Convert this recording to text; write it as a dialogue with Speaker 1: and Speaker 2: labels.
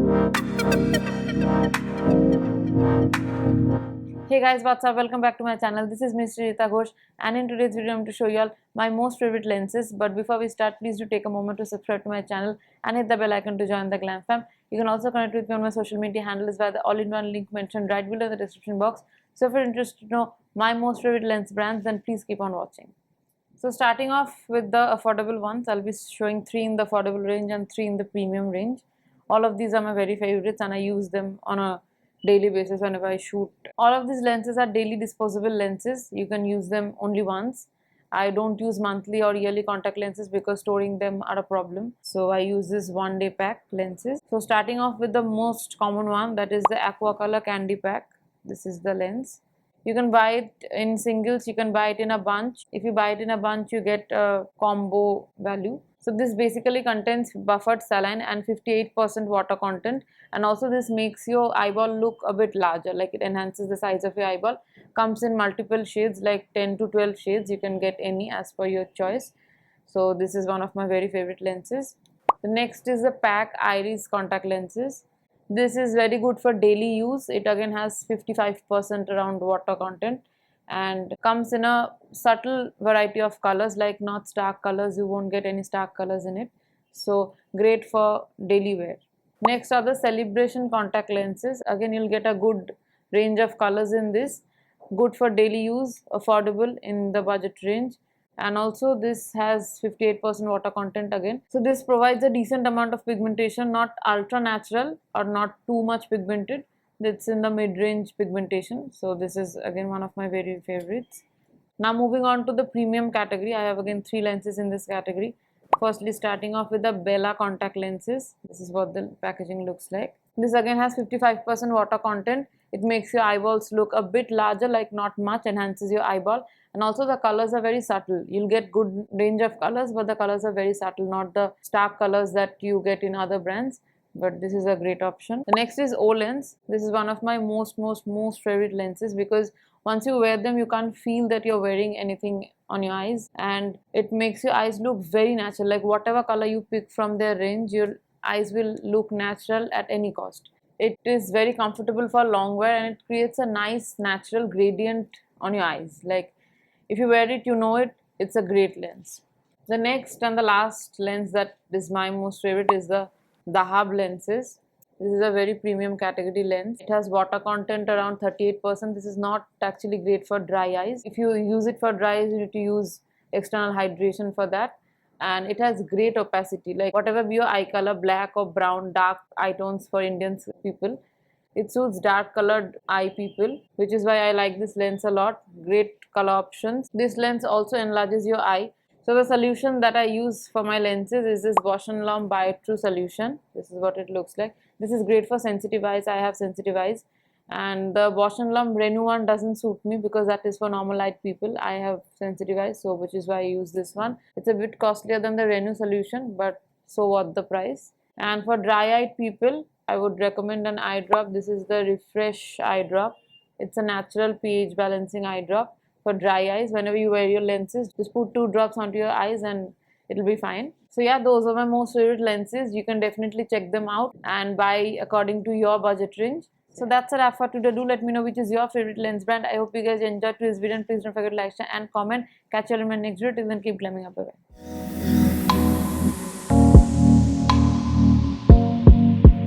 Speaker 1: Hey guys, what's up? Welcome back to my channel. This is Ms. Shrita Ghosh, and in today's video I'm going to show you all my most favorite lenses. But before we start, please do take a moment to subscribe to my channel and hit the bell icon to join the glam fam. You can also connect with me on my social media handles via the all-in-one link mentioned right below in the description box. So if you're interested to know my most favorite lens brands, then please keep on watching. So starting off with the affordable ones, I'll be showing 3 in the affordable range and 3 in the premium range. All of these are my very favorites and I use them on a daily basis whenever I shoot. All of these lenses are daily disposable lenses. You can use them only once. I don't use monthly or yearly contact lenses because storing them are a problem. So I use this one day pack lenses. So starting off with the most common one, that is the Aquacolor Candy Pack. This is the lens. You can buy it in singles, you can buy it in a bunch. If you buy it in a bunch, you get a combo value. So this basically contains buffered saline and 58% water content, and also this makes your eyeball look a bit larger, like it enhances the size of your eyeball. Comes in multiple shades, like 10 to 12 shades. You can get any as per your choice. So this is one of my very favorite lenses. The next is the Pack Iris contact lenses. This is very good for daily use. It again has 55% around water content and comes in a subtle variety of colors, like not stark colors. You won't get any stark colors in it. So great for daily wear. Next are the Celebration contact lenses. Again, you'll get a good range of colors in this. Good for daily use, affordable in the budget range, and also this has 58% water content again. So this provides a decent amount of pigmentation, not ultra natural or not too much pigmented. It's in the mid-range pigmentation. So this is again one of my very favorites. Now moving on to the premium category, I have again 3 lenses in this category. Firstly, starting off with the Bella contact lenses. This is what the packaging looks like. This again has 55% water content. It makes your eyeballs look a bit larger, like not much, enhances your eyeball. And also the colors are very subtle. You'll get good range of colors, but the colors are very subtle, not the stark colors that you get in other brands. But this is a great option. The next is Olens. This is one of my most favorite lenses because once you wear them, you can't feel that you're wearing anything on your eyes, and it makes your eyes look very natural. Like whatever color you pick from their range, your eyes will look natural at any cost. It is very comfortable for long wear and it creates a nice natural gradient on your eyes. Like if you wear it, you know it, it's a great lens. The next and the last lens that is my most favorite is the Dahab lenses. This is a very premium category lens. It has water content around 38%. This is not actually great for dry eyes. If you use it for dry eyes, you need to use external hydration for that. And it has great opacity. Like whatever be your eye color, black or brown, dark eye tones for Indian people, it suits dark colored eye people, which is why I like this lens a lot. Great color options. This lens also enlarges your eye. So the solution that I use for my lenses is this Bausch & Lomb Biotrue solution. This is what it looks like. This is great for sensitive eyes. I have sensitive eyes. And the Bausch & Lomb Renew one doesn't suit me because that is for normal eyed people. I have sensitive eyes, so which is why I use this one. It's a bit costlier than the Renew solution, but so what the price. And for dry eyed people, I would recommend an eye drop. This is the Refresh eye drop. It's a natural pH balancing eye drop for dry eyes. Whenever you wear your lenses, just put 2 drops onto your eyes and it'll be fine. So yeah, those are my most favorite lenses. You can definitely check them out and buy according to your budget range. So that's a wrap for today. Do let me know which is your favorite lens brand. I hope you guys enjoyed today's video, and please don't forget to like, share and comment. Catch you all in my next video. Till then, keep glamming up. Bye bye.